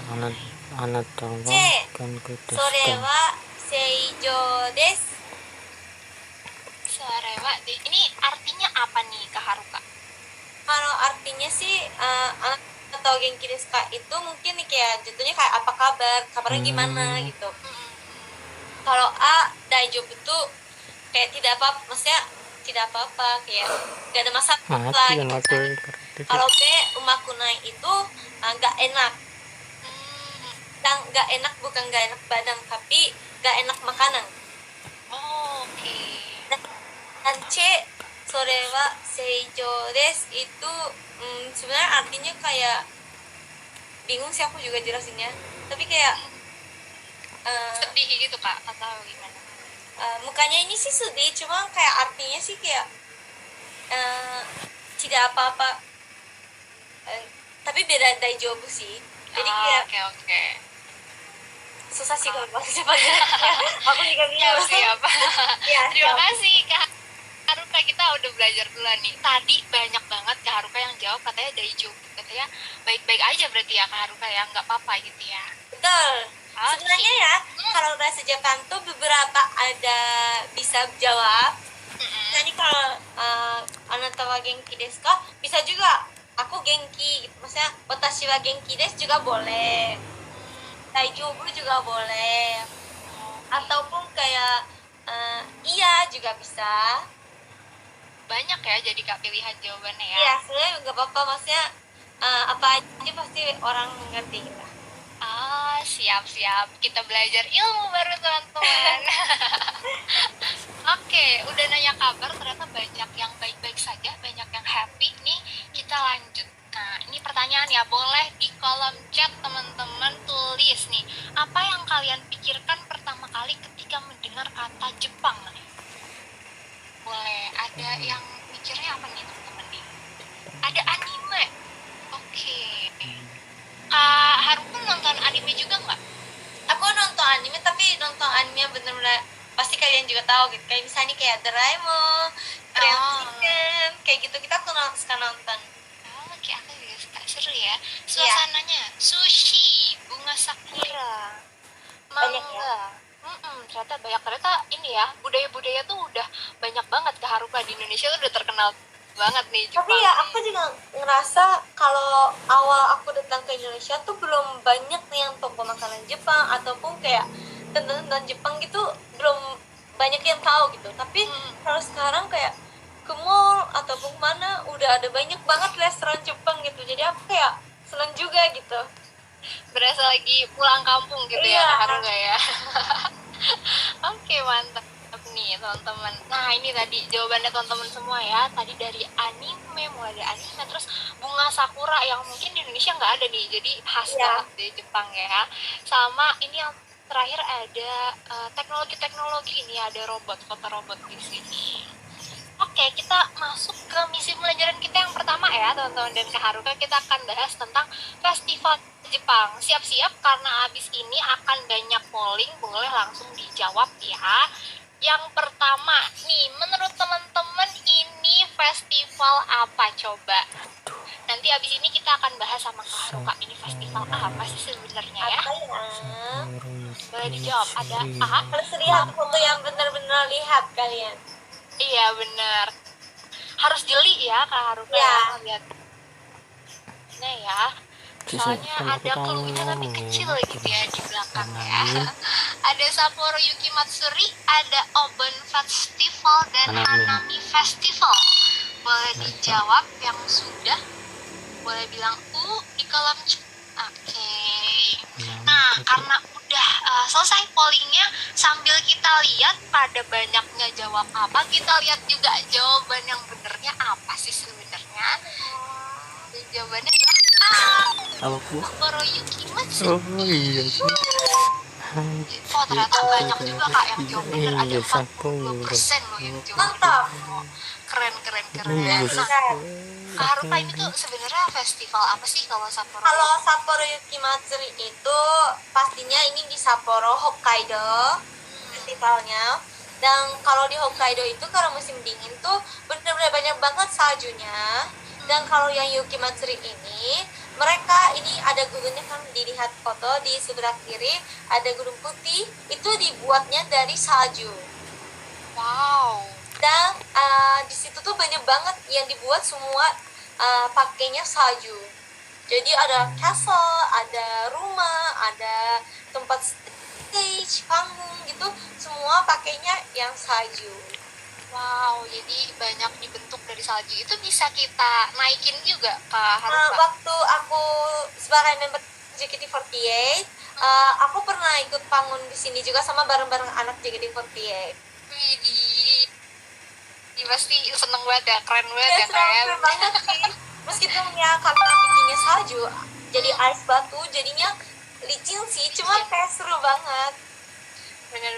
あな、あなたはチェ韓国ですそれか？は正常です。Sorewa, ini artinya apa nih Kak Haruka? Kalau artinya sih atau genki desu ka itu mungkin nih kayak jatuhnya kayak apa kabar, kabarnya gimana gitu. Kalau daijoubu tuh kayak tidak apa, maksudnya tidak apa-apa, kayak gak ada masalah Mati gitu kan kan. aku. Kalau B umakunai itu nggak enak. Nggak enak bukan nggak enak badan, tapi nggak enak makanan. Oke. Dan C sorewa seijou desu itu sebenarnya artinya kayak bingung sih aku juga jelasinnya, tapi kayak Sedih gitu Kak atau gimana? mukanya ini sih sedih, cuma kayak artinya sih kayak tidak apa-apa, tapi beda daijoubu sih. Jadi kayak Oke. susah sih kalau bahasa Jepangnya. Aku juga bingung. Siap. Ya, Terima kasih Kak Haruka, kita udah belajar dulu nih. Tadi banyak banget Kak Haruka yang jawab katanya daijoubu, katanya baik-baik aja berarti ya Kak Haruka ya, nggak apa-apa gitu ya. Betul. Sebenarnya ya, kalau bahasa Jepang tuh beberapa ada bisa jawab. Jadi kalau anata wa genki desu ka, bisa juga aku genki, maksudnya watashi wa genki desu juga boleh. Daijoubu juga boleh. Ataupun kayak iya juga bisa. Banyak ya jadi Kak pilihan jawabannya ya. Iya, sebenarnya nggak apa-apa, maksudnya apa aja pasti orang mengerti kita. Siap. Kita belajar ilmu baru teman-teman. Oke, udah nanya kabar, ternyata banyak yang baik-baik saja, banyak yang happy nih. Kita lanjut. Nah, ini pertanyaan ya, boleh di kolom chat teman-teman tulis nih. Apa yang kalian pikirkan pertama kali ketika mendengar kata Jepang nih? Boleh, ada yang mikirnya apa nih teman-teman nih? Ada anime. Oke. Kak Haruka nonton anime juga nggak? Aku nonton anime, tapi nonton anime yang bener-bener pasti kalian juga tahu gitu, kayak misalnya kayak Doraemon, Crayon Chicken, kayak gitu kita aku suka nonton. Oke, aku juga suka, seru ya suasananya. Sushi, bunga sakura, Banyak manga. Ternyata banyak, ternyata ini ya, budaya-budaya tuh udah banyak banget. Kak Haruka di Indonesia tuh udah terkenal banget nih Jepang. Tapi ya aku juga ngerasa kalau awal aku datang ke Indonesia tuh belum banyak nih yang toko makanan Jepang ataupun kayak tentang Jepang gitu, belum banyak yang tahu gitu. Tapi kalau sekarang kayak ke mall ataupun mana udah ada banyak banget restoran Jepang gitu, jadi aku kayak seneng juga gitu. Berasa lagi pulang kampung gitu ya Kak Haruka ya. Oke, mantap nih teman-teman. Nah, ini tadi jawabannya teman-teman semua ya. Tadi dari anime, mulai dari anime, terus bunga sakura yang mungkin di Indonesia nggak ada nih, jadi khas banget di Jepang ya. Sama ini yang terakhir ada teknologi-teknologi, ini ada robot, foto robot di sini. Oke, kita masuk ke misi pelajaran kita yang pertama ya teman-teman dan Kak Haruka. Kita akan bahas tentang festival Jepang. Siap-siap karena abis ini akan banyak polling, boleh langsung dijawab ya. Yang pertama nih, menurut teman-teman ini festival apa coba? Nanti abis ini kita akan bahas sama Kak Haruka, ini festival apa sih sebenarnya ya? Boleh dijawab, ada A. Harus lihat foto yang benar-benar lihat kalian. Iya benar, harus jeli ya Kak Haruka ya. Lihat nah ya, soalnya ada clue-nya tapi kecil gitu ya di belakang ya. Ada Sapporo Yuki Matsuri, ada Oben Festival dan Hanami Festival. Boleh dijawab yang sudah, boleh bilang di kolom chat. Oke. Nah, karena udah selesai pollingnya, sambil kita lihat pada banyaknya jawab apa, kita lihat juga jawaban yang benernya apa sih sebenarnya. Dan jawabannya adalah Sapporo Yuki Matsuri. Oh iya sih. Oh, ternyata banyak juga Kak yang jawab bener, ada 42% loh yang jawab. Mantap. Keren. Nah, Haruka ini tuh sebenarnya festival apa sih kalau Sapporo? Kalau Sapporo Yuki Matsuri itu pastinya ini di Sapporo, Hokkaido festivalnya. Dan kalau di Hokkaido itu kalau musim dingin tuh bener-bener banyak banget saljunya. Dan kalau yang Yuki Matsuri ini, mereka ini ada gunungnya kan, dilihat foto di sebelah kiri ada gunung putih, itu dibuatnya dari salju. Wow. Dan di situ tuh banyak banget yang dibuat semua pakainya salju. Jadi ada castle, ada rumah, ada tempat stage, panggung gitu, semua pakainya yang salju. Wow, jadi banyak dibentuk dari salju. Itu bisa kita naikin juga, Kak Haruka? Waktu aku sebagai member JKT48, aku pernah ikut panggung di sini juga sama bareng-bareng anak JKT48. Widih, ini pasti seneng banget ya, keren banget ya, keren banget sih. Meskipun ya karena bikinnya salju, jadi ice batu, jadinya licin sih, cuma kayak seru banget. Bener,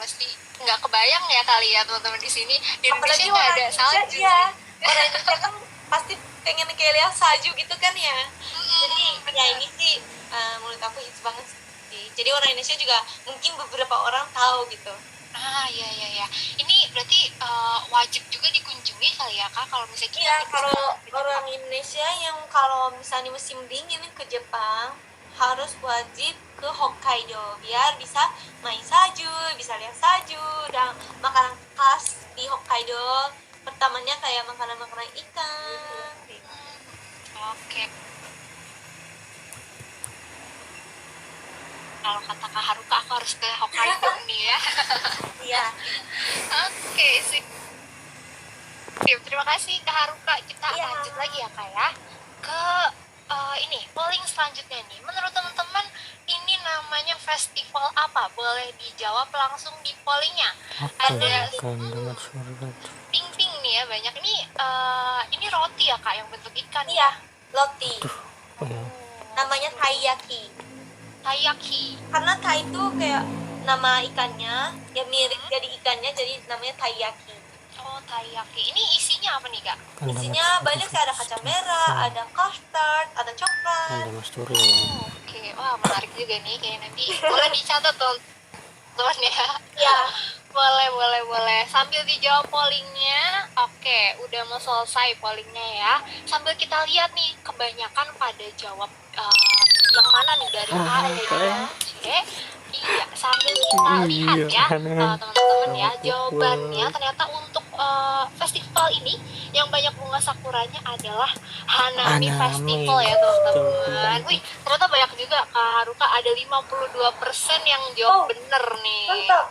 pasti nggak kebayang ya kali ya teman-teman di sini. Di Indonesia Apalagi nggak orang ada Indonesia, salju. ya. Orang Indonesia kan pasti pengen kayak lihat salju gitu kan ya. Jadi ya ini sih menurut aku hits banget sih. Jadi orang Indonesia juga mungkin beberapa orang tahu gitu. Iya. Ini berarti wajib juga dikunjungi kali ya, Kak, kalau misalnya kita Iya, ke kalau Jepang. orang Indonesia yang kalau misalnya musim dingin ke Jepang harus wajib ke Hokkaido biar bisa main salju, bisa lihat salju, dan makanan khas di Hokkaido pertamanya kayak makanan-makanan ikan. Oke. Kalau kata Kak Haruka, aku harus ke Hokkaido nih ya. Iya. Oke, sip. Terima kasih Kak Haruka. Kita Iya. lanjut lagi ya, Kak ya. Ke ini polling selanjutnya nih. Menurut teman-teman ini namanya festival apa? Boleh dijawab langsung di pollingnya. Ada pink nih ya banyak. Ini roti ya, Kak, yang bentuk ikan. Iya, roti. Iya. Namanya taiyaki. Taiyaki. Karena tai itu kayak nama ikannya, ya mirip jadi ikannya, jadi namanya taiyaki. Oh, taiyaki. Ini isinya apa nih, Kak? Isinya banyak sih, ada kacang merah, ada custard, ada coklat. Ada masturi. Oke, wah menarik juga nih, kayak nanti boleh dicatat teman ya. Iya. Boleh. Sambil dijawab pollingnya, oke, udah mau selesai pollingnya ya. Sambil kita lihat nih, kebanyakan pada jawab yang mana nih dari A, B, C. Iya, sambil kita lihat ya, teman-teman ya, jawabannya ternyata untuk festival ini yang banyak bunga sakuranya adalah Hanami Festival ya teman-teman. Wih, ternyata banyak juga, Kak Haruka, ada 52% yang jawab bener nih. Mantap.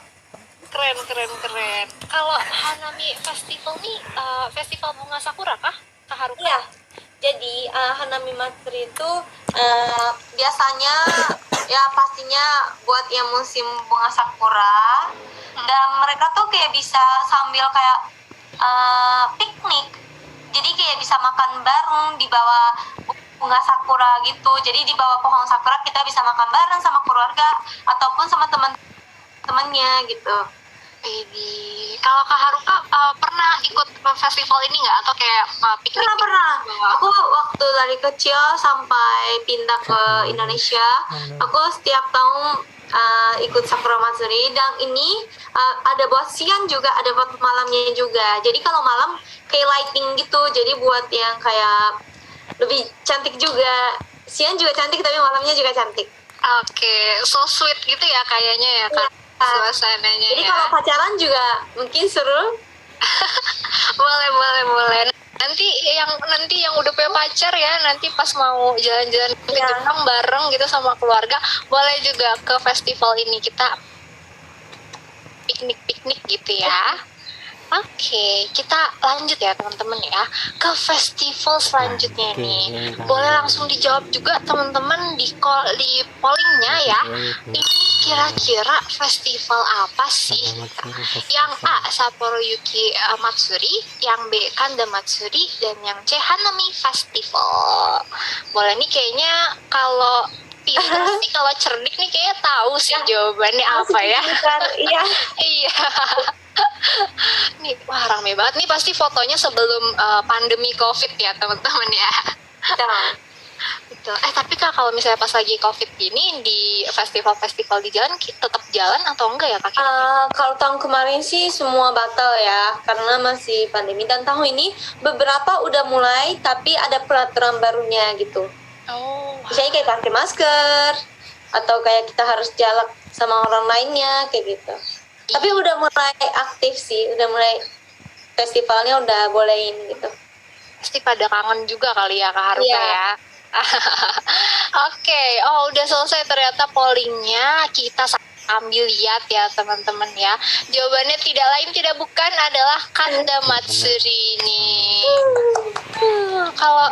Keren. Kalau Hanami Festival nih festival bunga sakura kah, Kak Haruka? Iya. Jadi Hanami Matsuri itu biasanya ya pastinya buat yang musim bunga sakura, dan mereka tuh kayak bisa sambil kayak piknik. Jadi kayak bisa makan bareng di bawah bunga sakura gitu. Jadi di bawah pohon sakura kita bisa makan bareng sama keluarga ataupun sama teman-temannya gitu. Kalau Kak Haruka pernah ikut festival ini nggak, atau kayak piknik? Pernah. Aku waktu dari kecil sampai pindah ke Indonesia, aku setiap tahun ikut Sakura Matsuri, dan ini ada buat siang juga, ada buat malamnya juga. Jadi kalau malam kayak lighting gitu, jadi buat yang kayak lebih cantik juga. Siang juga cantik, tapi malamnya juga cantik. Oke, so sweet gitu ya kayaknya ya, Kak. Suasananya. Jadi ya. kalau pacaran juga mungkin seru. boleh. Nanti yang udah punya pacar ya, nanti pas mau jalan-jalan ke Jepang bareng gitu sama keluarga, boleh juga ke festival ini, kita piknik gitu ya. Oke, kita lanjut ya teman-teman ya ke festival selanjutnya nih. Boleh langsung dijawab juga teman-teman di pollingnya ya. Ini kira-kira festival apa sih? Yang A, Sapporo Yuki Matsuri, yang B, Kanda Matsuri, dan yang C, Hanami Festival. Boleh nih, kayaknya kalau pintar sih, kalau cerdik nih kayaknya tahu sih jawabannya apa ya. Iya. Nih, wah rame banget nih, pasti fotonya sebelum pandemi COVID ya teman-teman ya. Betul. Tapi Kak, kalau misalnya pas lagi COVID gini di festival-festival di jalan tetap jalan atau enggak ya Kak? Kalau tahun kemarin sih semua batal ya, karena masih pandemi. Dan tahun ini beberapa udah mulai, tapi ada peraturan barunya gitu. Oh. Misalnya kayak pakai masker, atau kayak kita harus jalan sama orang lainnya, kayak gitu. Tapi udah mulai aktif sih, udah mulai festivalnya udah bolehin gitu. Pasti pada kangen juga kali ya Kak Haruka ya. Oke, udah selesai ternyata pollingnya. Kita ambil lihat ya teman-teman ya. Jawabannya tidak lain tidak bukan adalah Kanda Matsuri nih. Kalau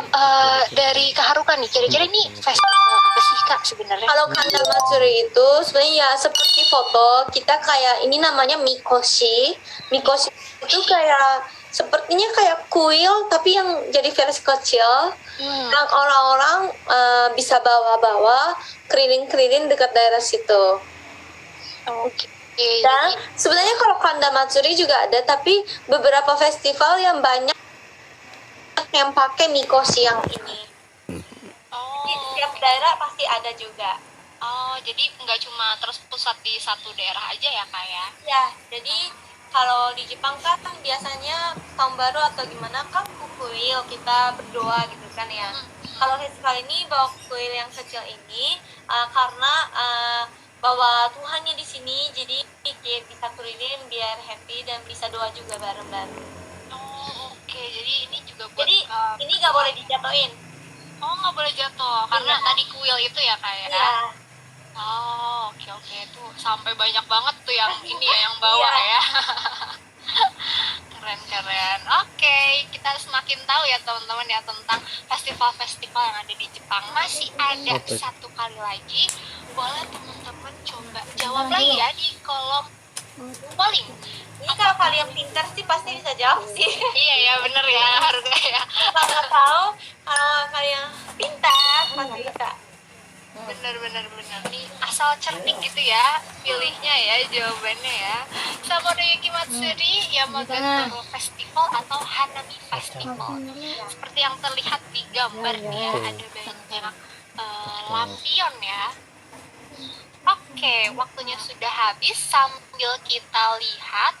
dari Kak Haruka nih, kira-kira ini festival apa sih Kak sebenarnya? Kalau Kanda Matsuri itu sebenarnya ya seperti foto, kita kayak ini namanya mikoshi. Mikoshi itu kayak sepertinya kayak kuil tapi yang jadi versi kecil. Yang orang-orang bisa bawa-bawa keliling-keliling dekat daerah situ. Oke. Dan sebenarnya kalau Kanda Matsuri juga ada, tapi beberapa festival yang banyak yang pakai mikoshi yang ini. Di setiap daerah pasti ada juga. Jadi nggak cuma terus pusat di satu daerah aja ya Kak ya? Ya, jadi kalau di Jepang kan biasanya tahun baru atau gimana kan kuil kita berdoa gitu kan ya. Kalau festival ini bawa kuil yang kecil ini karena bawa Tuhannya di sini, jadi dia bisa keliling biar happy dan bisa doa juga bareng-bareng. Oke, jadi ini juga buat. Jadi ini nggak boleh dijatuhin. Nggak boleh jatuh karena tadi kuil itu ya Kak ya? Iya. Oke. Tuh sampai banyak banget tuh yang ini ya yang bawa ya. Keren. Oke, kita semakin tahu ya teman-teman ya tentang festival-festival yang ada di Jepang. Masih ada satu kali lagi. Boleh teman-teman coba jawab lagi ya di kolom polling. Ini kalau kalian pintar sih pasti bisa jawab sih. Iya ya, bener ya harusnya ya. Kalau nggak tahu, kalau kalian pintar pasti bisa. Bener nih asal cerdik gitu ya pilihnya ya jawabannya ya. Samonoyuki Matsuri, Yamagata Festival atau Hanami Festival. Seperti yang terlihat di gambar nih ya, ada banyak lampion ya. Oke, waktunya sudah habis. Sambil kita lihat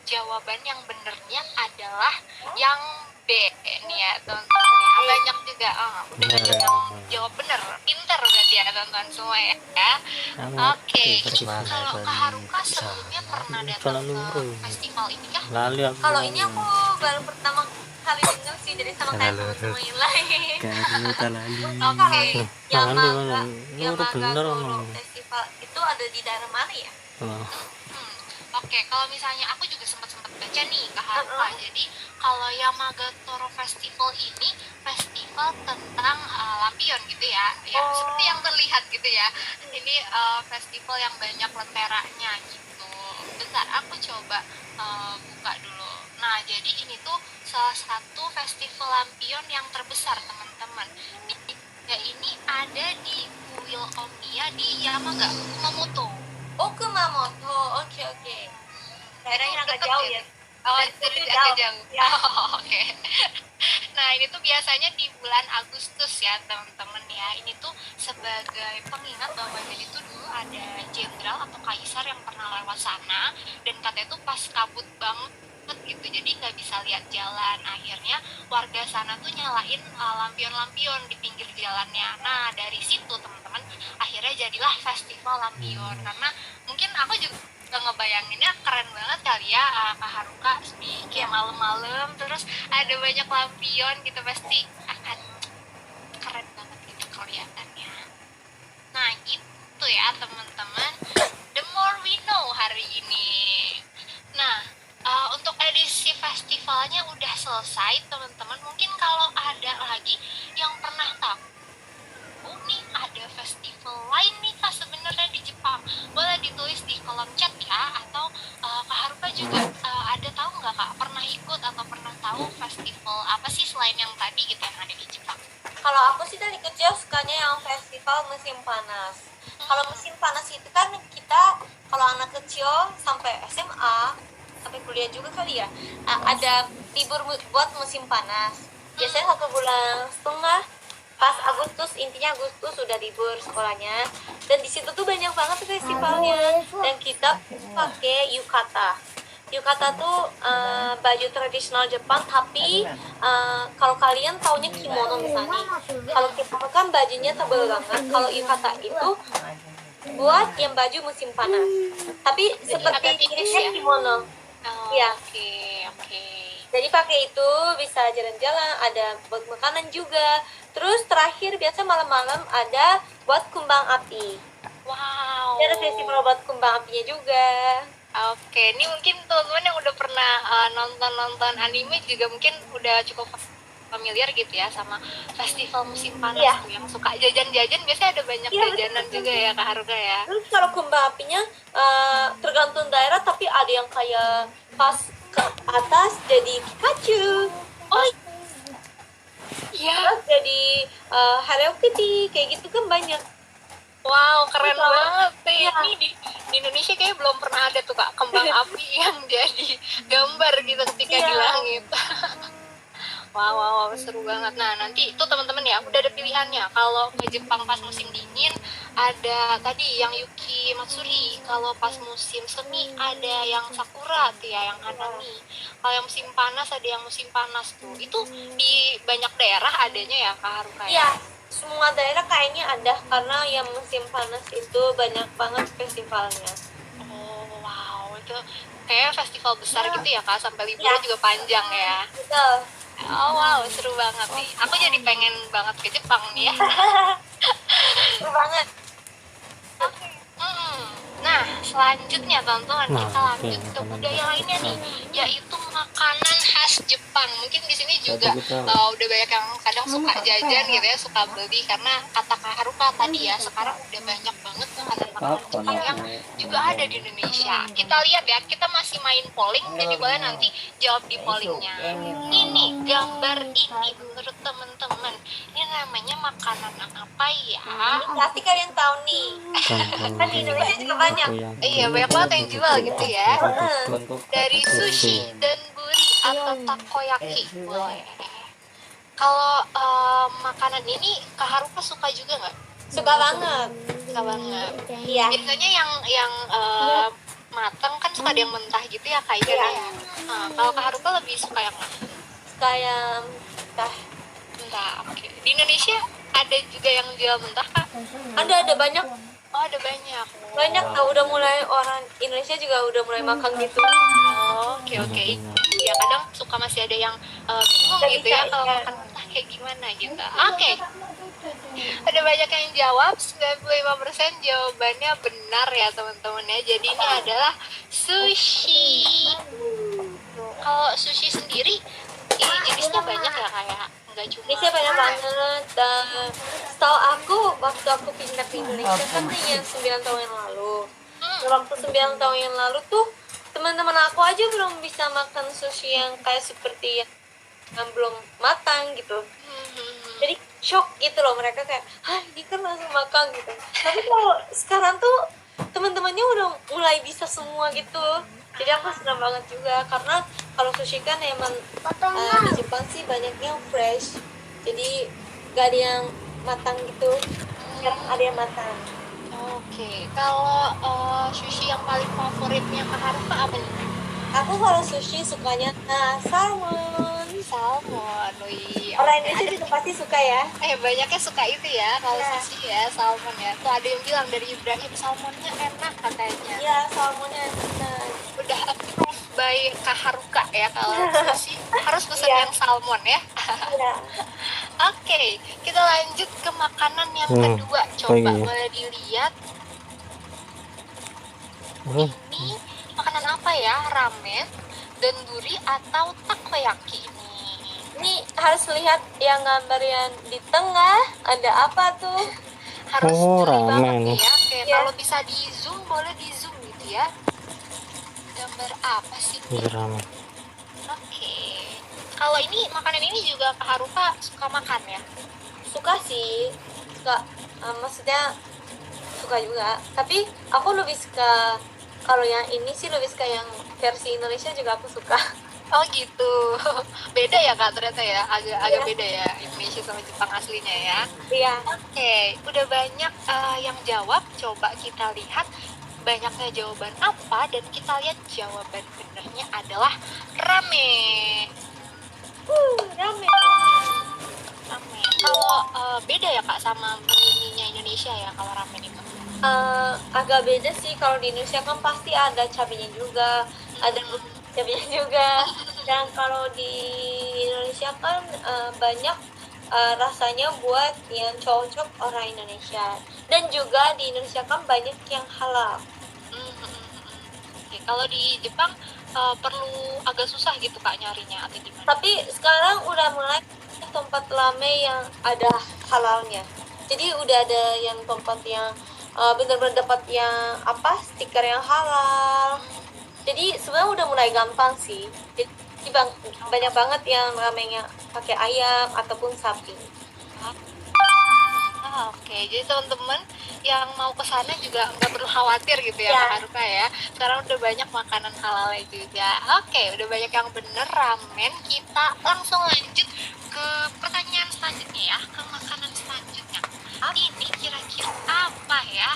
jawaban yang benernya adalah yang B nih ya teman-teman ya. Banyak juga udah banyak yang jawab bener, pinter berarti ya teman-teman semua ya. Oke, kalau Kak Haruka sebelumnya pernah datang ke festival ini kah? Kalau ini aku baru pertama kali dengar sih dari sama kayak teman-teman yang lain. Oke, Yamagata Festival itu ada di daerah mana ya? Oke, kalau misalnya aku juga sempat baca nih Kak Haruka. Jadi kalau Yamagata Festival ini festival tentang lampion gitu ya. Ya seperti yang terlihat gitu ya. Ini festival yang banyak lenteranya gitu. Bentar, aku coba buka dulu. Nah, jadi ini tuh salah satu festival lampion yang terbesar teman-teman. Ya, ini ada di Kuil Omiya di Yamaga, Kumamoto. Kumamoto, oke. Daerahnya agak jauh ya. Itu agak jauh. Ya. Oke. Nah, ini tuh biasanya di bulan Agustus ya, teman-teman ya. Ini tuh sebagai pengingat bahwa jadi tuh dulu ada jenderal atau kaisar yang pernah lewat sana dan katanya tuh pas kabut banget gitu, jadi nggak bisa lihat jalan. Akhirnya warga sana tuh nyalain lampion-lampion di pinggir jalannya. Nah, dari situ teman-teman akhirnya jadilah festival lampion. Karena mungkin aku juga ngebayanginnya keren banget kali ya Kak Haruka, kayak malam-malam terus ada banyak lampion gitu, pasti akan keren banget gitu kelihatannya. Nah gitu ya teman-teman, the more we know hari ini. Nah untuk edisi festivalnya udah selesai teman-teman. Mungkin kalau ada lagi yang pernah tahu nih ada festival lain nih Kak sebenarnya di Jepang, boleh ditulis di kolom chat ya. Atau Kak Haruka juga ada tahu nggak Kak, pernah ikut atau pernah tahu festival apa sih selain yang tadi gitu yang ada di Jepang? Kalau aku sih dari kecil sukanya yang festival musim panas. Kalau musim panas itu kan kita kalau anak kecil sampai SMA sampai kuliah juga kali ya, ada libur buat musim panas. Biasanya 1,5 bulan pas Agustus, intinya Agustus sudah libur sekolahnya, dan di situ tuh banyak banget festivalnya, dan kita pakai yukata. Yukata tuh baju tradisional Jepang, tapi kalau kalian taunya kimono misalnya, kalau kimono kan bajunya tebal banget, kalau yukata itu buat yang baju musim panas, tapi seperti agak tipis ya? kimono. Oh, Iya. Oke. Jadi pakai itu bisa jalan-jalan, ada buat makanan juga. Terus terakhir biasa malam-malam ada buat kembang api. Wow. Ada festival buat kembang apinya juga. Oke, ini mungkin teman-teman yang udah pernah nonton anime juga mungkin udah cukup familiar gitu ya sama festival musim panas Iya. tuh, yang suka jajan-jajan biasanya ada banyak Iya, jajanan betul. juga ya Kak Haruka ya. Terus kalau kembang apinya tergantung daerah, tapi ada yang kayak pas ke atas jadi Pikachu. Oh iya. Terus jadi Hello Kitty, kayak gitu kan banyak. Wow, keren Iya. banget sih. Iya. Ini di Indonesia kayaknya belum pernah ada tuh Kak kembang api yang jadi gambar gitu ketika Iya. di langit. Wow, seru banget. Nah, nanti itu teman-teman ya, udah ada pilihannya. Kalau ke Jepang pas musim dingin, ada tadi yang Yuki Matsuri. Kalau pas musim semi, ada yang Sakura tuh ya, yang Hanami. Kalau yang musim panas, ada yang musim panas tuh. Itu di banyak daerah adanya ya, Kak Haruka ya? Iya, semua daerah kayaknya ada, karena yang musim panas itu banyak banget festivalnya. Oh, wow. Itu kayak festival besar gitu ya, Kak? Sampai liburnya Iya. juga panjang ya. Betul. Oh, wow. Seru banget nih. Aku jadi pengen banget ke Jepang nih ya. Seru banget. Nah, selanjutnya teman-teman Nah, kita lanjut oke, ke makanan budaya lainnya nih, yaitu makanan khas Jepang. Mungkin di sini juga Jadi kita- udah banyak yang kadang suka jajan gitu ya, suka beli karena kata Kak Haruka tadi ya, sekarang udah banyak banget makanan-makanan Jepang yang juga ada di Indonesia. Kita lihat ya, kita masih main polling, jadi boleh nanti jawab di pollingnya. Ini gambar ini menurut teman-teman, ini namanya makanan apa ya? Pasti kalian tahu nih. Kan di Indonesia juga banyak. Iya, banyak banget yang jual gitu ya. Bentuk Dari sushi, donburi, atau takoyaki. Boleh. Kalau makanan ini Kak Haruka suka juga nggak? Suka banget. Suka banget. Iya. Biasanya yang matang kan suka ada yang mentah gitu ya Kak Ira ya. Nah, kalau Kak Haruka lebih suka yang mana? Suka yang entah. Mentah. Oke. Di Indonesia ada juga yang jual mentah Kak? Ada banyak. Oh, ada banyak. Banyak tau, udah mulai orang Indonesia juga udah mulai makan gitu. Oh, oke. Ya kadang suka masih ada yang bingung Nggak gitu bisa, ya kalau iya. makan mentah kayak gimana gitu. Oke. Ada banyak yang jawab, 95% jawabannya benar ya teman-teman ya. Jadi ini adalah sushi. Kalau sushi sendiri ini jenisnya banyak ya kayak nggak cuma Indonesia banyak banget. Dan setahu aku waktu aku pindah ke Indonesia kan yang 9 tahun yang lalu. Dan waktu 9 tahun yang lalu tuh teman-teman aku aja belum bisa makan sushi yang kayak seperti yang belum matang gitu. Jadi shock gitu loh, mereka kayak, "Hah, ini kan langsung makan gitu." Tapi kalau sekarang tuh teman-temannya udah mulai bisa semua gitu. Jadi aku senang banget juga, karena kalau sushi kan emang di Jepang sih banyaknya fresh. Jadi gak ada yang matang gitu. Sekarang ada yang matang. Oke, kalau sushi yang paling favoritnya Kak Haruka apa nih? Aku kalau sushi sukanya salmon. Salmon, wih. Orang Indonesia juga pasti suka ya. Banyaknya suka itu ya, kalau Iya. sushi ya, salmon ya. Tuh ada yang bilang dari Ibrahim, salmonnya enak katanya. Iya, salmonnya enak. Udah approved by Kak Haruka ya, kalau sushi harus pesen Iya. yang salmon ya. Iya. Oke, kita lanjut ke makanan yang Hmm, kedua. Coba iya. boleh dilihat. Hmm, Ini makanan apa ya? Ramen, donburi, atau takoyaki ini? Ini harus lihat yang gambar yang di tengah, ada apa tuh? Harus Oh, jeli banget ramen. nih ya. Oke, Iya. kalau bisa di zoom, boleh di zoom gitu ya. Gambar apa sih ini? ramen. Oke. Kalau ini makanan ini juga Kak Haruka suka makan ya? Suka sih, suka. Maksudnya suka juga. Tapi aku lebih suka, kalau yang ini sih lebih suka yang versi Indonesia juga aku suka. Oh gitu. Beda ya Kak ternyata ya, agak Iya. beda ya Indonesia sama Jepang aslinya ya. Iya. Oke, udah banyak yang jawab. Coba kita lihat banyaknya jawaban apa dan kita lihat jawaban benernya adalah rame. Rame. Rame. Kalau beda ya Kak sama mie-nya Indonesia ya kalau ramen itu. Agak beda sih. Kalau di Indonesia kan pasti ada cabenya juga, ada cabenya juga. Dan kalau di Indonesia kan banyak rasanya buat yang cocok orang Indonesia. Dan juga di Indonesia kan banyak yang halal. Oke, kalau di Jepang perlu agak susah gitu Kak nyarinya atau gimana? Tapi sekarang udah mulai tempat rame yang ada halalnya. Jadi udah ada yang tempat yang benar-benar dapat yang stiker yang halal. Jadi sebenarnya udah mulai gampang sih. Jadi banyak banget yang ramenya pakai ayam ataupun sapi. Oke, jadi teman-teman yang mau ke sana juga nggak perlu khawatir gitu ya, Ya. Kak Haruka ya. Sekarang udah banyak makanan halalnya juga. Oke, udah banyak yang bener ramen. Kita langsung lanjut ke pertanyaan selanjutnya ya, ke makanan selanjutnya. Ini kira-kira apa ya?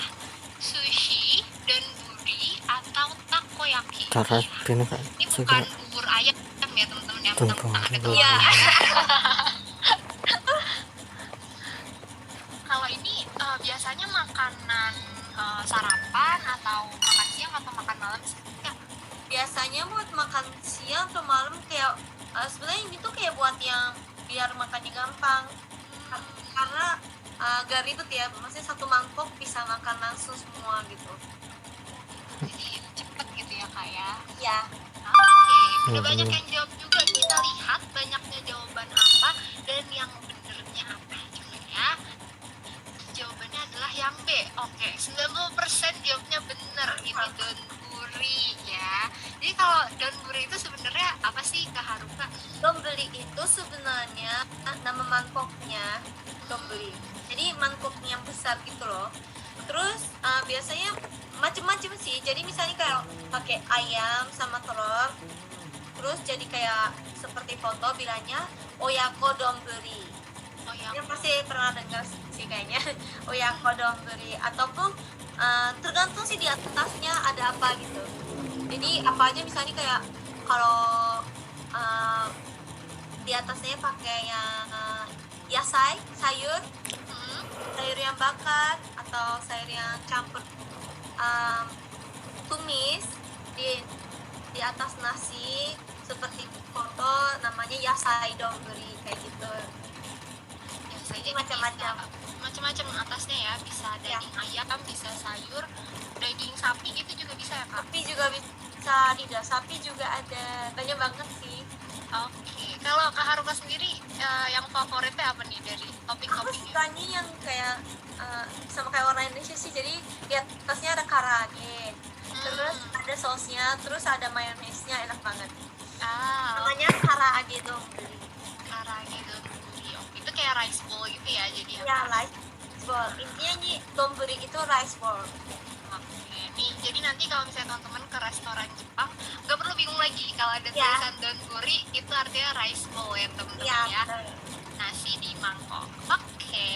Sushi, donburi, atau takoyaki? Kakak ini Kak Ini bukan juga bubur ayam ya teman-teman yang tumpang ada dulu. telurnya. Kalau ini biasanya makanan sarapan atau makan siang atau makan malam sih? Ya. Biasanya buat makan siang atau malam kayak sebenarnya ini tuh kayak buat yang biar makannya gampang. Karena gak ribet ya, maksudnya satu mangkok bisa makan langsung semua gitu. Jadi cepet gitu ya Kak ya. Ya. Oke, udah banyak yang jawab juga. Kita lihat banyaknya jawaban apa dan yang benernya apa. Coba ya. Jawabannya adalah yang B. Oke, 90% jawabnya bener. Ini donburi ya. Jadi kalau donburi itu sebenarnya apa sih Kak Haruka? Donburi itu sebenarnya nama mangkoknya donburi. Jadi mangkoknya yang besar gitu loh. Terus biasanya macem-macem sih. Jadi misalnya kayak pakai ayam sama telur. Terus jadi kayak seperti foto bilangnya oyako donburi. Oh ya. Yang pasti pernah dengar sih kayaknya oyako donburi, ataupun tergantung sih di atasnya ada apa gitu. Jadi apa aja misalnya kayak kalau di atasnya pakai yang yasai, sayur yang bakar atau sayur yang campur tumis di atas nasi seperti foto namanya yasai donburi kayak gitu. Ya, saja Macam-macam. Macam-macam atasnya ya, bisa daging ayam, bisa sayur, daging sapi gitu juga bisa ya Kak? Sapi juga bisa, tidak sapi juga ada, banyak banget sih. Oke, kalau Kak Haruka sendiri yang favoritnya apa nih dari Aku topping-toppingnya? sukanya yang kayak sama kayak orang Indonesia sih, jadi di atasnya ada karage, terus ada sausnya, terus ada mayonesnya, enak banget. Namanya karage donburi. Karage donburi. Itu kayak rice bowl gitu ya, jadi Ya, rice bowl. Intinya nih donburi itu rice bowl. Oke, nih jadi nanti kalau misalnya teman-teman ke restoran Jepang nggak perlu bingung lagi kalau ada Ya. tulisan donburi itu artinya rice bowl ya teman-teman Ya, ya, betul. nasi di mangkok. Oke,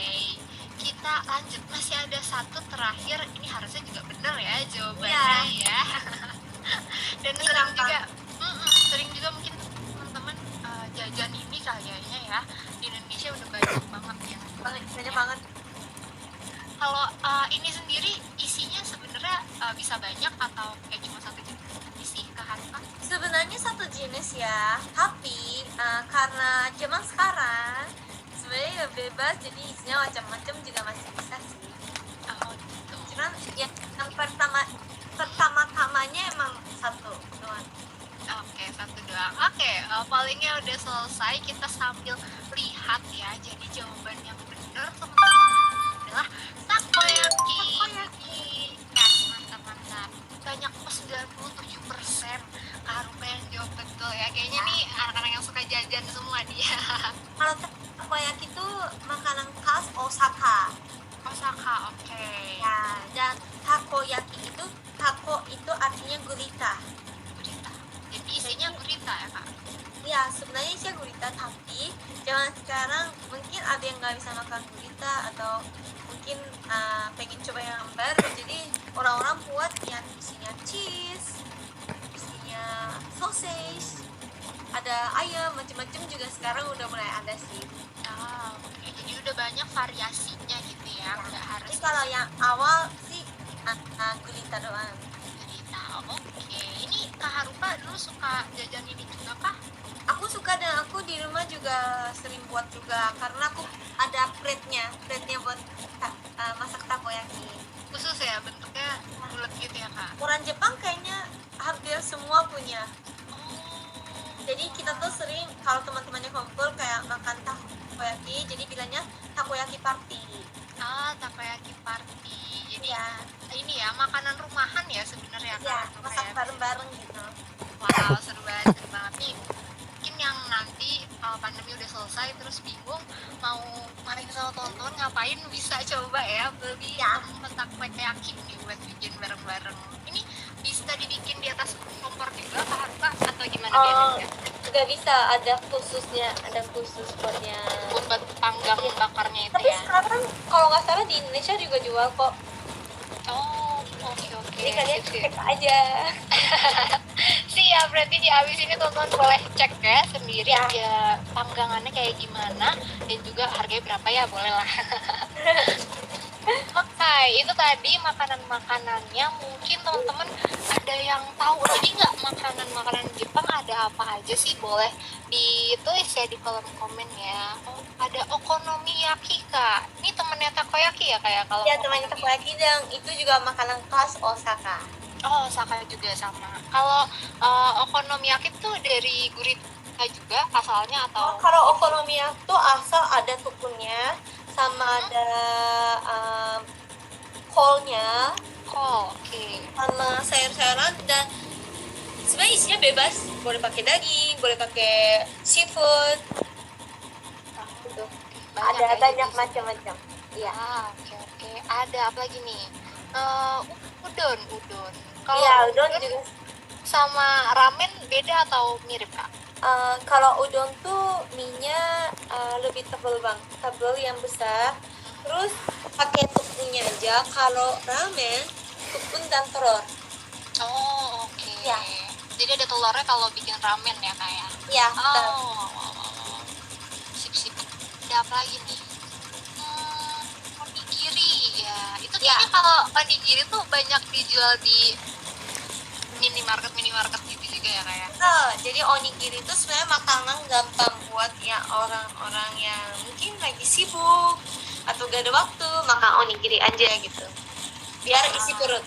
kita lanjut, masih ada satu terakhir, ini harusnya juga bener ya jawabannya ya. Dan Ini sering gampang. juga sering juga mungkin teman-teman jajan ini kayaknya ya di Indonesia udah banyak banget ya. Banyak banget. Kalau ini sendiri isinya sebenarnya bisa banyak atau kayak cuma satu jenis isi Kak Haruka? Sebenarnya satu jenis ya, tapi karena zaman sekarang sebenarnya bebas, jadi isinya macam-macam juga masih bisa sih. Oh gitu. Cuman yang pertama-tamanya emang satu doang. Oke, satu doang. Oke, palingnya udah selesai. Kita sambil lihat ya. Jadi jawaban yang benar teman-teman adalah takoyaki. Yes, mantap-mantap. Banyak 97% Kak Haruka yang jawab betul ya. Kayaknya nih anak-anak yang suka jajan semua dia. Kalau takoyaki itu makanan khas Osaka. Osaka, oke. Ya, dan takoyaki itu tako itu artinya gurita. Gurita. Jadi isinya gurita ya kak? Ya sebenarnya sih gurita, tapi zaman sekarang mungkin ada yang nggak bisa makan gurita atau mungkin pengen coba yang baru, jadi orang-orang buat yang isinya cheese, isinya sausage, ada ayam, macam-macam juga sekarang udah mulai ada sih. Oke. Jadi udah banyak variasinya gitu ya, nggak harus Jadi kalau yang awal sih gurita doang. gurita. Oke. Ini Kak Haruka dulu suka jajan ini juga kah? Aku suka dan aku di rumah juga sering buat juga karena aku ada plate-nya buat masak takoyaki. Khusus ya, bentuknya bulat gitu ya kak? Orang Jepang kayaknya hampir semua punya. Oh. Jadi kita tuh sering kalau teman-temannya kumpul kayak makan takoyaki, jadi bilangnya takoyaki party. Takoyaki party. Jadi Ya, ini ya makanan rumahan ya sebenarnya ya kak? masak bareng-bareng gitu. Wow, seru banget, seru banget nih. Mungkin yang nanti pandemi udah selesai terus bingung mau main sama teman-teman ngapain, bisa coba ya beli Ya. takoyaki nih buat bikin bareng-bareng. Ini bisa dibikin di atas kompor juga Kak Haruka atau gimana biasanya? Nggak bisa, ada khusus buatnya. Buat panggang bakarnya itu Tapi ya? sekarang kalau nggak salah di Indonesia juga jual kok. Oh, oke. Jadi kalian Sip, sip. cek aja. Siap, berarti di abis ini teman-teman boleh cek ya sendiri Ya. aja panggangannya kayak gimana dan juga harganya berapa ya, boleh lah. Oke, itu tadi makanan-makanannya. Mungkin teman-teman ada yang tahu lagi nggak makanan-makanan Jepang ada apa aja sih? Boleh ditulis ya di kolom komen ya. Oh, ada okonomiyaki kak. Ini temennya takoyaki ya kayak kalau Ya temannya takoyaki dan itu juga makanan khas Osaka. Oh, Osaka juga sama. Kalau okonomiyaki tuh dari gurita juga asalnya atau? Kalau okonomiyaki tuh asal ada tukunnya sama ada kolnya Oh, oke. sama sayur-sayuran, dan sebenarnya isinya bebas, boleh pakai daging, boleh pakai seafood gitu. Ada kayak banyak gitu sih. macam-macam. Iya. Oke. Ada apa lagi nih? Udon. Kalau Iya, udon juga. sama ramen beda atau mirip kak? Kalau udon tuh mie-nya lebih tebal yang besar, terus pakai tepungnya aja. Kalau ramen tepung dan telur. Oh, oke. Ya. Jadi ada telurnya kalau bikin ramen ya kak ya? Ya, betul. Oh. Sip. Ada apa lagi nih? Onigiri ya. Itu kayaknya kalau onigiri tuh banyak dijual di minimarket gitu juga ya kayak. Jadi onigiri itu sebenarnya makanan gampang buat ya orang-orang yang mungkin lagi sibuk atau gak ada waktu, makan onigiri aja gitu. Biar isi perut.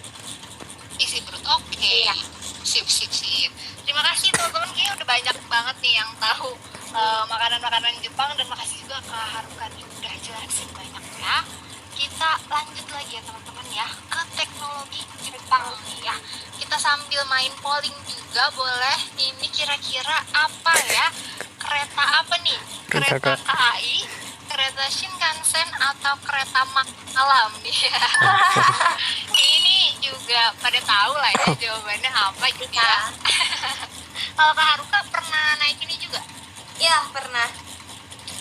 Oke. Iya. Sip. Terima kasih teman-teman, kayaknya udah banyak banget nih yang tahu makanan-makanan Jepang, dan makasih juga Kak Haruka nih udah jelasin banyak ya. Kita lanjut lagi ya teman-teman ya ke teknologi Jepang nih ya. Kita sambil main polling juga boleh. Ini kira-kira apa ya? Kereta apa nih? Kereta KAI, kereta Shinkansen, atau kereta malam nih ya. Ini juga pada tahu lah ya jawabannya apa gitu ya. Kalau Kak Haruka pernah naik ini juga? Ya, pernah.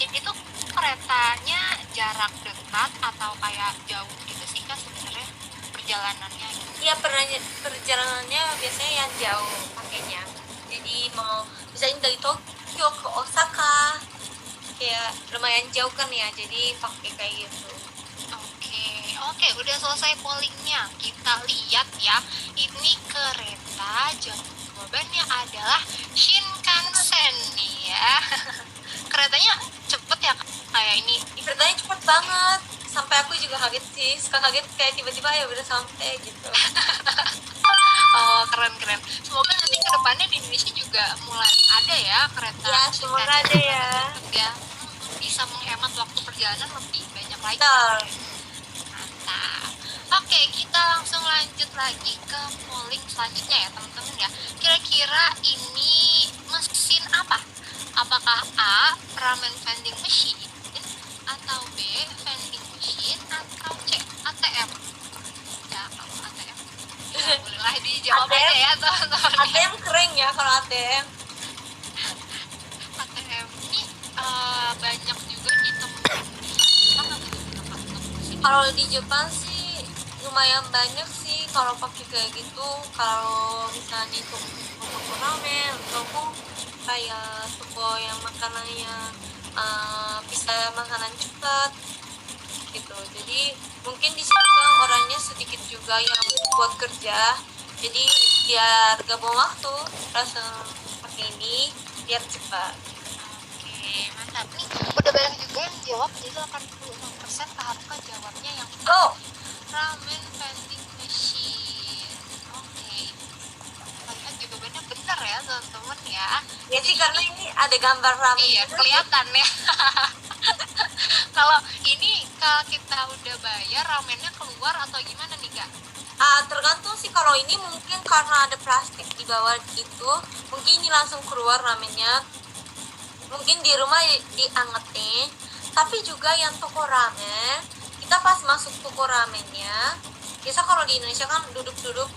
Itu keretanya jarak dekat atau kayak jauh gitu sih kan sebenarnya perjalanannya gitu? Iya, perjalanannya biasanya yang jauh pakainya. Jadi mau misalnya dari Tokyo ke Osaka, kayak lumayan jauh kan ya, jadi pakai kayak gitu. Oke, udah selesai pollingnya. Kita lihat ya, ini kereta jawabannya adalah Shinkansen nih ya. Keretanya cepet ya kayak ini. Ceritanya cepet banget, sampai aku juga kaget sih. Suka kaget kayak tiba-tiba ya udah sampai gitu. Oh, keren. Semoga nanti kedepannya di Indonesia juga mulai ada ya kereta Ya, semoga ada ya. Ya, bisa menghemat waktu perjalanan lebih banyak lagi. Betul. Mantap. Oke, kita langsung lanjut lagi ke polling selanjutnya ya teman-teman ya. Kira-kira ini mesin apa? Apakah A, ramen vending machine, atau B, vending machine, atau C, ATM? Ya, kalau ATM ya, bolehlah dijawab ATM. aja ya teman-teman. ATM kering ya kalau ATM. ATM ini banyak juga ditemukan di Jepang atau gimana Kak untuk sini? Kalau di Jepang sih lumayan banyak sih kalau pakai kayak gitu. Kalau misalnya itu toko ramen, toko kayak toko yang makanannya bisa makanan cepat gitu. Jadi mungkin di situ kan orangnya sedikit juga yang buat kerja. Jadi biar gak buang waktu, langsung pakai ini biar cepat. Oke, mantap nih. Udah banyak juga yang jawab, jadi 86% Kak Haruka jawabnya yang Oh, ramen vending machine. Oke. Ternyata jawabannya benar ya teman-teman ya. ya sih karena ini ada gambar ramen. Iya, juga. kelihatan ya. Kalau ini kalau kita udah bayar ramennya keluar atau gimana nih Kak? Tergantung sih, kalau ini mungkin karena ada plastik di bawah itu, mungkin ini langsung keluar ramennya. Mungkin di rumah diangetin. Tapi juga yang toko ramen, kita pas masuk toko ramennya, biasa kalau di Indonesia kan duduk-duduk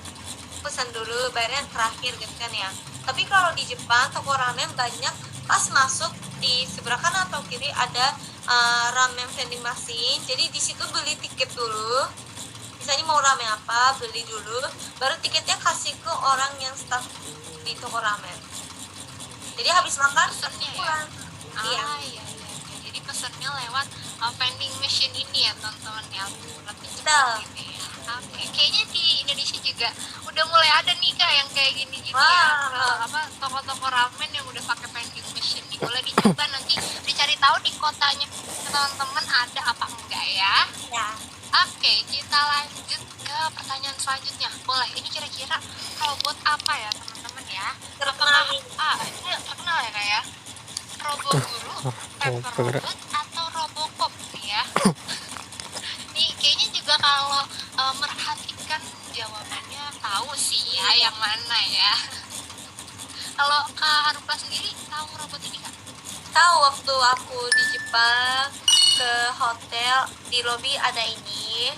pesan dulu, bayarnya terakhir gitu kan ya. Tapi kalau di Jepang toko ramen banyak pas masuk di sebelah kanan atau kiri ada ramen vending machine. Jadi di situ beli tiket dulu. Misalnya mau ramen apa, beli dulu, baru tiketnya kasih ke orang yang staff di toko ramen. Jadi habis makan Pesennya ya? pulang. Iya. Iya. Jadi pesennya lewat vending machine ini ya teman-teman ya. Lebih Betul. cepat gitu ya. Oke, kayaknya di Indonesia juga udah mulai ada nih Kak yang kayak gini gitu ya. Wah. Toko-toko ramen yang udah pakai vending machine nih. Boleh dicoba nanti dicari tahu di kotanya teman-teman ada apa enggak ya. Ya. Oke, kita lanjut ke pertanyaan selanjutnya. Boleh, ini kira-kira robot apa ya teman-teman ya? Terkenal nih. Ini terkenal ya Kak ya? Robot guru, Pepper Robot, atau Robocop nih ya? Nih, kayaknya juga kalau merhatikan jawabannya tahu sih ya yang mana ya. Kalau Kak Haruka sendiri tahu robot ini Kak? Tahu waktu aku di Jepang ke hotel, di lobi ada ini.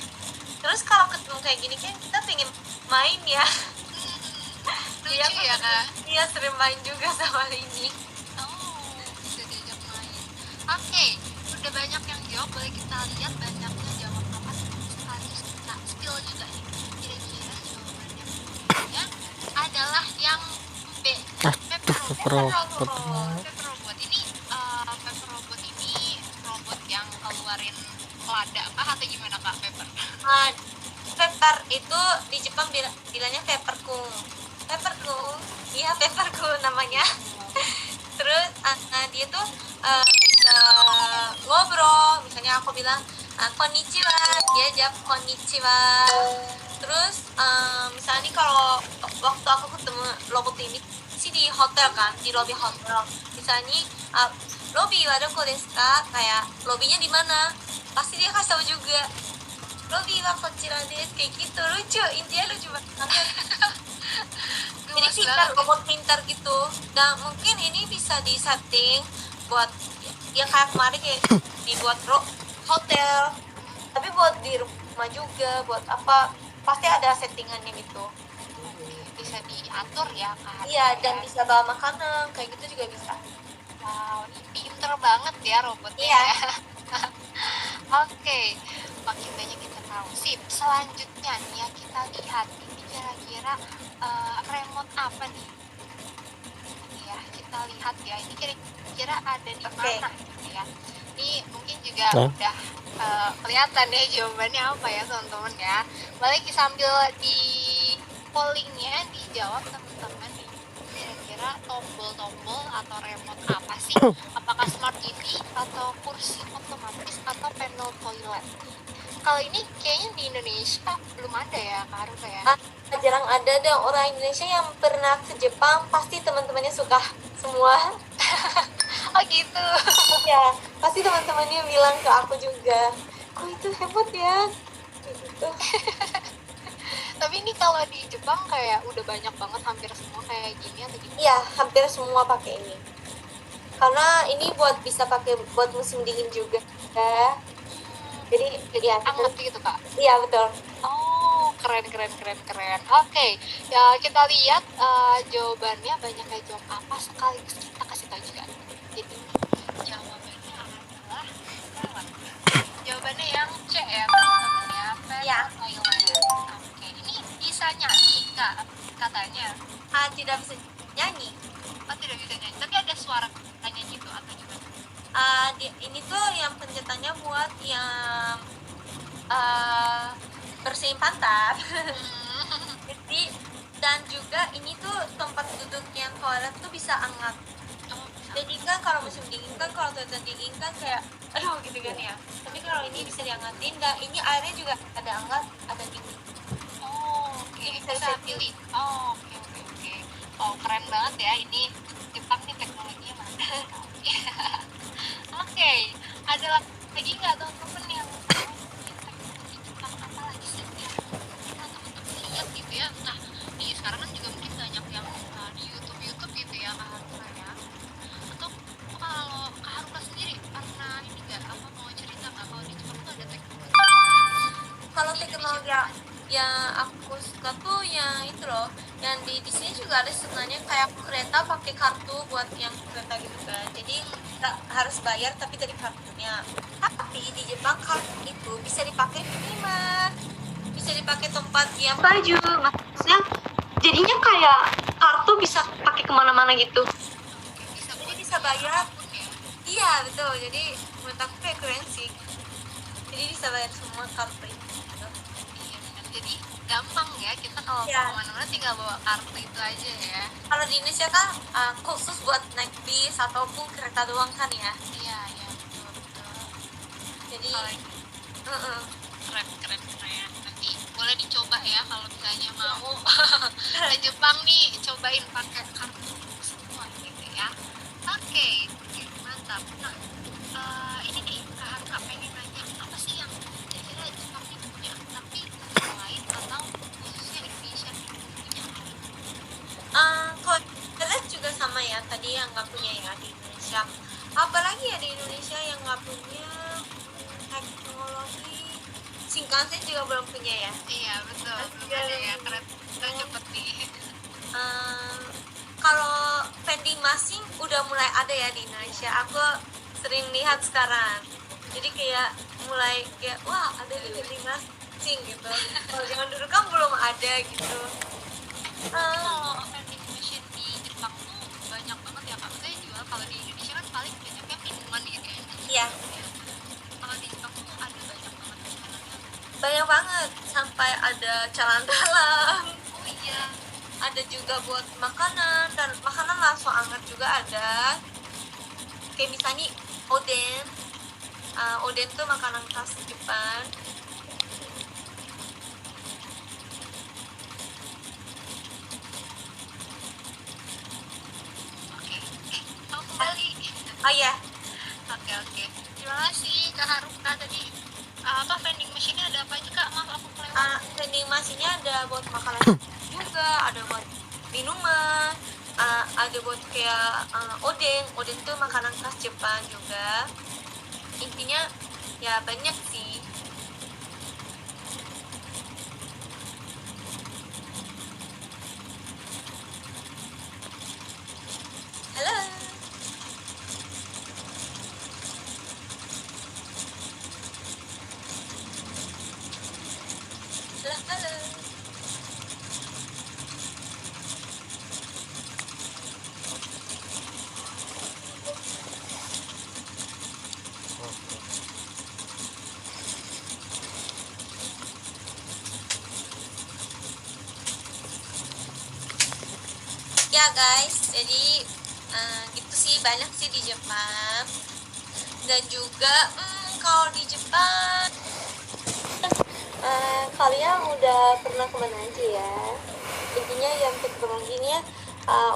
Terus kalau ketemu kayak gini kan kita pengen main ya. Lucu ya Kak? Iya, sering main juga sama ini. Oh, bisa diajak main. Oke, udah banyak yang jawab. Boleh kita lihat banyaknya jawab apa? Sekaligus kita spill juga nih. Kira-kira jawabannya benernya adalah yang B. Pepper Robot. Pepper Robot ini Pepper Robot ini robot yang keluarin lada kah atau gimana Kak Pepper? Pepper itu di Jepang bilangnya pepperkun. Pepperkun, iya pepperkun namanya. Terus dia tuh bisa ngobrol. Misalnya aku bilang konnichiwa, dia jawab konnichiwa. Terus misalnya kalau waktu aku ketemu robot ini sih di hotel kan, di lobby hotel. Misalnya lobby wa doko desu ka? Kayak lobbynya di mana? Pasti dia kasih tahu juga. Lobby wa kochira desu, kayak gitu. Lucu, intinya lucu banget. Jadi pintar, robot pintar gitu. Dan mungkin ini bisa disetting buat yang kayak kemarin kayak dibuat hotel, tapi buat di rumah juga, buat apa pasti ada settingannya gitu. Bisa diatur ya Kak? Iya, dan bisa bawa makanan kayak gitu juga bisa. Wow, ini pinter banget ya robotnya. Iya. Ya. Oke, makin banyak kita tahu. Sip, selanjutnya nih ya kita lihat ini kira-kira remote apa nih? Ya, kita lihat ya. Ini kira-kira ada di mana gitu ya. Ini mungkin juga udah kelihatan ya jawabannya apa ya teman-teman ya. Balik sambil di pollingnya dijawab teman-teman nih. Kira-kira tombol-tombol atau remote apa sih? Apakah smart TV atau kursi otomatis atau panel toilet? Kalau ini kayaknya di Indonesia belum ada ya Kak Haruka ya? Jarang ada dong orang Indonesia yang pernah ke Jepang, pasti teman-temannya suka semua. Oh gitu. Ya, pasti teman-temannya bilang ke aku juga, kok itu hebat ya gitu. Tapi ini kalau di Jepang kayak udah banyak banget, hampir semua kayak gini atau gimana? Iya, hampir semua pakai ini. Karena ini bisa pakai buat musim dingin juga. Jadi ya, Anget gitu Kak? iya betul. Oh, oke. keren. Oke, ya kita lihat jawabannya banyak yang jawab apa, sekaligus kita kasih tahu juga. Jadi jawabannya adalah lewat. Jawabannya yang C ya, teman-teman ya. Ya. Thailand. Oke, ini bisa nyanyi Kak katanya. Tidak bisa nyanyi. Oh, tidak bisa nyanyi, tapi ada suara nyanyi gitu atau gimana? Ini tuh yang pencetannya buat yang bersihin pantat. Jadi dan juga ini tuh tempat duduk yang toilet tuh bisa hangat. Jadi kan kalau musim dingin kan, kalau toilet dingin kan kayak aduh gitu kan ya. Tapi kalau ini bisa dihangatin dan ini airnya juga ada hangat, ada dingin. Oh, oke. Jadi Bisa pilih. Oh, oke. Oh, keren banget ya, ini Jepang nih teknologinya mantap. Oke, ada lagi nggak teman-teman yang teknologi Jepang apa lagi sih yang teman-teman lihat gitu ya? Nah, di sekarang kan juga mungkin banyak yang di YouTube gitu ya, Kak Haruka ya. Atau kalau Kak Haruka sendiri pernah ini nggak, apa mau cerita nggak kalau di Jepang tuh ada teknologi? Kalau teknologi yang aku suka tuh yang itu loh, yang di sini juga ada sebenarnya kayak kereta pakai kartu buat yang kereta gitu kan. Jadi nggak harus bayar tapi dari kartunya. Tapi di Jepang kartu itu bisa dipakai di minimarket, bisa dipakai tempat yang baju. Maksudnya jadinya kayak kartu bisa pakai kemana-mana gitu. Jadi bisa bayar. Iya betul. Jadi menurut aku kayak keren sih. Jadi bisa bayar semua kartu itu. Jadi gampang ya, kita kalau mau kemana-mana tinggal bawa kartu itu aja ya. Kalau di Indonesia kan khusus buat naik bis ataupun kereta doang kan ya. Iya betul. Jadi keren. Nanti boleh dicoba ya kalau misalnya mau ke Jepang nih, cobain pakai kartu semua gitu ya. Oke, mantap. Nah, ini nih Kak Haruka pengen nanya, apa sih yang kira-kira Jepang ini punya tapi negara lain atau khususnya Indonesia punya? Kalau toilet juga sama ya, tadi yang nggak punya ya di Indonesia. Apalagi ya di Indonesia yang nggak punya teknologi. Shinkansen juga belum punya ya. Iya betul, belum ada ya, keren cepet nih. Kalau vending machine udah mulai ada ya di Indonesia. Aku sering lihat sekarang. Jadi kayak mulai kayak wah ada di vending machine gitu. Kalau zaman dulu kan belum ada gitu. Kalau vending machine di Jepang tuh banyak banget ya Kak. Saya jual, kalau di Indonesia kan paling banyaknya minuman gitu ya. Iya. Kalau di Jepang tuh ada banyak banget jualan. Banyak banget, sampai ada celana dalam. Oh iya. Ada juga buat makanan, dan makanan langsung hangat juga ada. Kayak misalnya oden. Oden tuh makanan khas Jepang. Oke. Mau kembali. Oh iya. Oke. Terima kasih Kak Haruka tadi. Apa vending machine ada apa aja Kak? Maaf aku kelewat. Vending machine-nya ada buat makanan juga, ada buat minuman, ada buat kayak oden tuh makanan khas Jepang juga. Intinya ya banyak sih. Halo. Halo. Ya guys, jadi gitu sih, banyak sih di Jepang. Dan juga kalau di Jepang kalian udah pernah kemana aja ya? Intinya yang teknologinya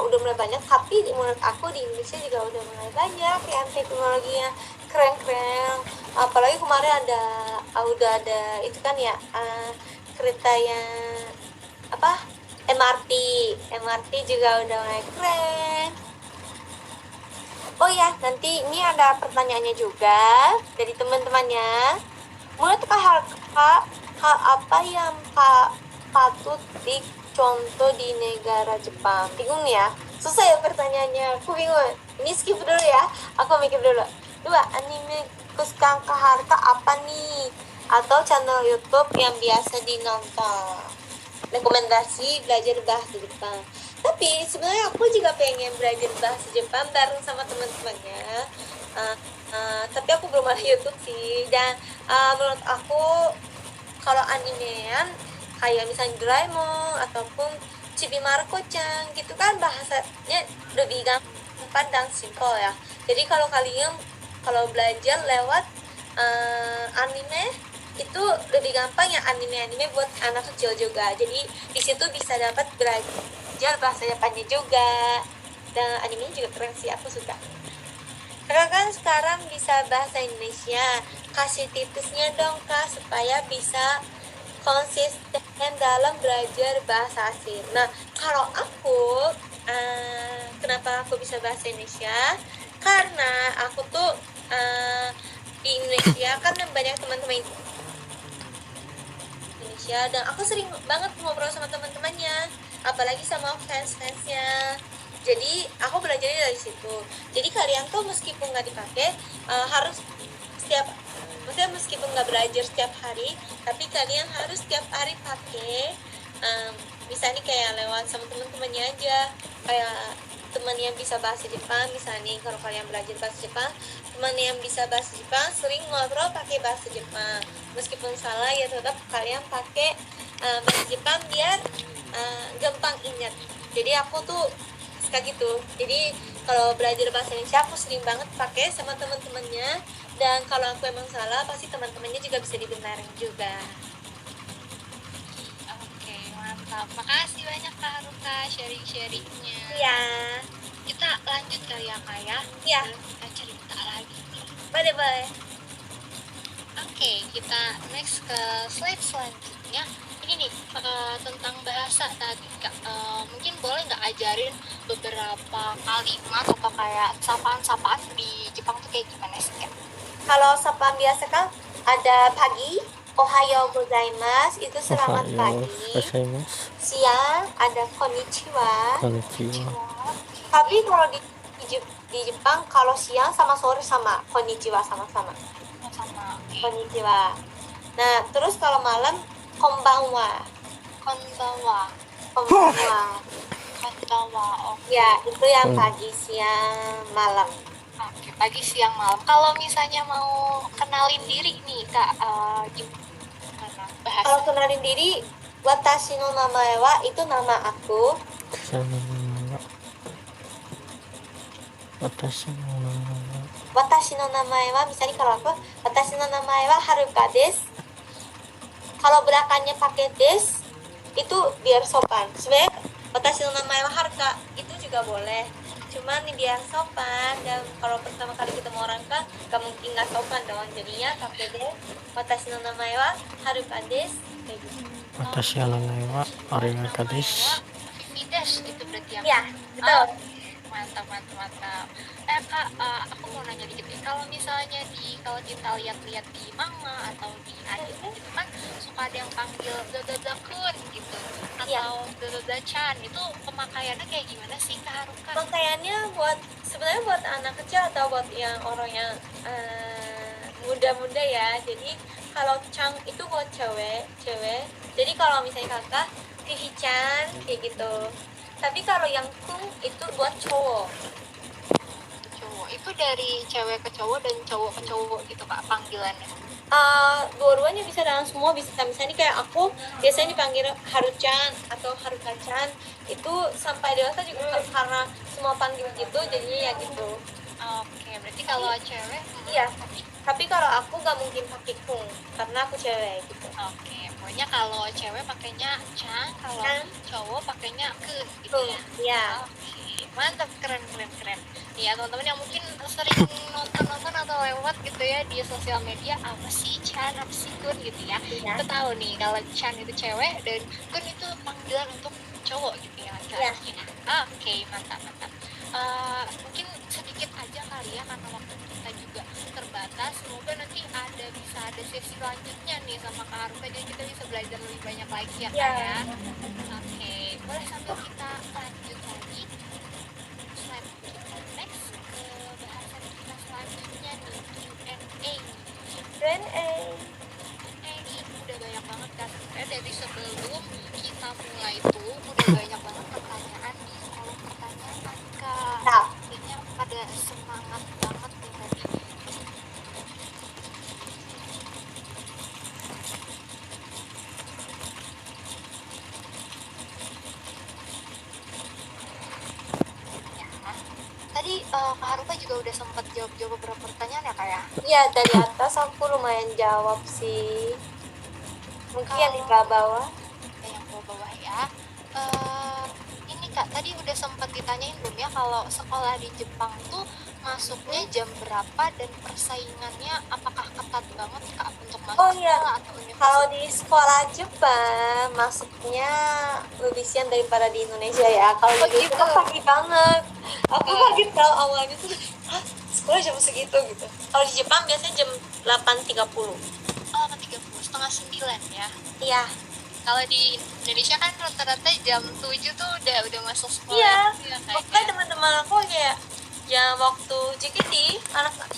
udah mulai banyak, tapi menurut aku di Indonesia juga udah mulai banyak yang teknologinya keren-keren. Apalagi kemarin udah ada itu kan ya, kereta yang apa, MRT juga udah mulai keren. Oh ya, nanti ini ada pertanyaannya juga dari teman-temannya. Menurut Kak, hal apa yang patut dicontoh di negara Jepang? Bingung ya? Susah ya pertanyaannya, aku bingung. Ini skip dulu ya, aku mikir dulu. 2. Anime kesukaan Kak Harka apa nih? Atau channel YouTube yang biasa dinonton? Rekomendasi belajar bahasa Jepang. Tapi sebenarnya aku juga pengen belajar bahasa Jepang bareng sama teman-temannya. Tapi aku belum ada YouTube sih. Dan menurut aku kalau animean kayak misalnya Doraemon ataupun Chibi Maruko-chan gitu kan bahasanya lebih gampang dan simple ya. Jadi kalau kalian belajar lewat anime itu lebih gampang ya, anime buat anak kecil juga. Jadi di situ bisa dapat belajar bahasa Jepannya juga. Dan animenya juga keren sih, aku suka. Kakak kan sekarang bisa bahasa Indonesia, kasih tipsnya dong Kak supaya bisa konsisten dalam belajar bahasa asing. Nah, kalau aku kenapa aku bisa bahasa Indonesia? Karena aku tuh di Indonesia kan banyak teman-teman Indonesia, dan aku sering banget ngobrol sama teman-temannya, apalagi sama fans-fansnya. Jadi aku belajarnya dari situ. Jadi kalian tuh meskipun nggak dipakai harus maksudnya meskipun nggak belajar setiap hari, tapi kalian harus setiap hari pakai. Misalnya kayak lewat sama teman-temannya aja, kayak teman yang bisa bahasa Jepang. Misalnya kalau kalian belajar bahasa Jepang, teman yang bisa bahasa Jepang sering ngobrol pakai bahasa Jepang. Meskipun salah ya tetap kalian pakai bahasa Jepang biar gampang ingat. Jadi aku tuh suka gitu. Jadi kalau belajar bahasa Indonesia aku sering banget pakai sama teman-temannya, dan kalau aku emang salah pasti teman-temannya juga bisa dibenarin juga. Oke, mantap. Makasih banyak Kak Haruka sharing-sharingnya. Iya. Kita lanjut kali ya Kak ya. Iya. Kita cerita lagi. Boleh. Oke, kita next ke slide selanjutnya. Ini nih tentang bahasa tadi Kak. Mungkin boleh nggak ajarin beberapa kalimat atau kayak sapaan-sapaan di Jepang tuh kayak gimana sih Kak? Kalau sapaan biasa kan ada pagi, ohayo gozaimasu, itu selamat pagi. Gozaimasu. Siang ada konnichiwa. Konnichiwa. Tapi kalau di Jepang kalau siang sama sore sama konnichiwa, sama-sama. Sama Konnichiwa. Nah, terus kalau malam konbanwa. konbanwa. Oke. Ya, itu yang pagi, siang, malam. Oke, pagi, siang, malam. Kalau misalnya mau kenalin diri nih Kak, gimana bahasa? Kalau kenalin diri, watashi no namae wa, itu nama aku. Watashi no namae wa, misalnya kalau aku, watashi no namae wa Haruka desu. Kalau belakangnya pakai des, itu biar sopan. Sebenarnya watashi no namae wa Haruka itu juga boleh, cuman biar sopan. Dan kalau pertama kali ketemu orang kan gak mungkin gak sopan dong, jadinya pakai des, watashi no namae wa Haruka desu, kayak gitu. Watashi no namae wa Arigato desu. Midas itu berarti yang Ya, betul. Mantap. Kak, aku mau nanya dikit nih. Kalau misalnya kalau kita lihat-lihat di manga atau di anime gitu kan suka ada yang panggil Dododa-kun gitu atau Dododa-chan, itu pemakaiannya kayak gimana sih Kak Haruka? Pemakaiannya sebenarnya buat anak kecil atau buat yang orang yang muda-muda ya. Jadi kalau chan itu buat cewek. Jadi kalau misalnya kakak Kihi-chan kayak gitu. Tapi kalau yang kung itu buat cowok. Itu dari cewek ke cowok dan cowok ke cowok gitu Kak panggilannya? Dua-duanya bisa, dan semua bisa. Misalnya kayak aku biasanya dipanggil Haruchan atau Haruka-chan, itu sampai dewasa juga karena semua panggil gitu jadinya ya gitu. Oke, berarti kalau cewek? Iya, tapi kalau aku gak mungkin pakai kung karena aku cewek gitu. Oke, pokoknya kalau cewek pakainya chan, kalau cowok pakainya ke gitu ya? Iya. Oke, mantap, keren. Nih ya teman-teman yang mungkin sering nonton atau lewat gitu ya di sosial media, apa sih chan, apa sih kun gitu ya? Kita tahu nih kalau chan itu cewek dan kun itu panggilan untuk cowok gitu ya? Iya. Oke, mantap. Mungkin sedikit aja kali ya karena waktu kita juga terbatas. Semoga nanti ada udah bisa ada sesi selanjutnya nih sama Kak Haruka, jadi kita bisa belajar lebih banyak lagi ya Kak Iya. ya. Oke, boleh sambil kita lanjut lagi slide kita next ke bahasan kita selanjutnya nih, Q&A. Q&A. Ini udah banyak banget kan, sebenarnya dari sebelum kita mulai itu udah banyak banget pertanyaan di kolom pertanyaan Kak. Nah, Kayaknya pada semangat banget nih tadi. Ya. Tadi Kak Haruka juga udah sempat jawab beberapa pertanyaan ya Kak ya? iya dari atas aku lumayan jawab sih. Mungkin yang di bawah. Yang bawah ya. Ini Kak, tadi udah sempat ditanyain belum ya kalau sekolah di Jepang tuh masuknya jam berapa dan persaingannya apakah ketat banget Kak untuk masuk Oh iya, sekolah atau universitas? kalau di sekolah Jepang masuknya lebih siang daripada di Indonesia ya. Kalau Oh, di Indonesia gitu. pagi banget. Aku kaget kalau awalnya tuh, hah, sekolah jam segitu gitu. Kalau di Jepang biasanya jam 8.30. Oh, 30, setengah 9 ya. Iya. Kalau di Indonesia kan rata-rata jam 7 tuh udah masuk sekolah. Iya. Gitu ya, Makanya kayaknya. teman-teman aku kayak ya waktu JKT,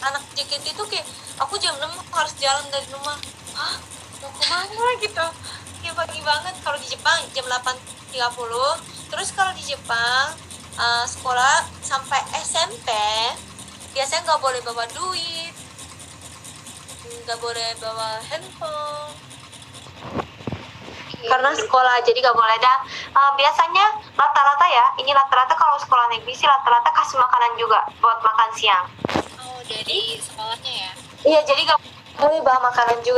anak JKT tuh kayak aku jam 6 harus jalan dari rumah. Hah? Mau kemana gitu? Kayak pagi banget. Kalau di Jepang jam 8.30. Terus kalau di Jepang sekolah sampai SMP biasanya nggak boleh bawa duit, nggak boleh bawa handphone karena sekolah, jadi nggak boleh. Dan biasanya rata-rata ya, ini rata-rata kalau sekolah negeri sih rata-rata kasih makanan juga buat makan siang. Oh, dari sekolahnya ya. Iya, jadi nggak boleh bawa makanan juga.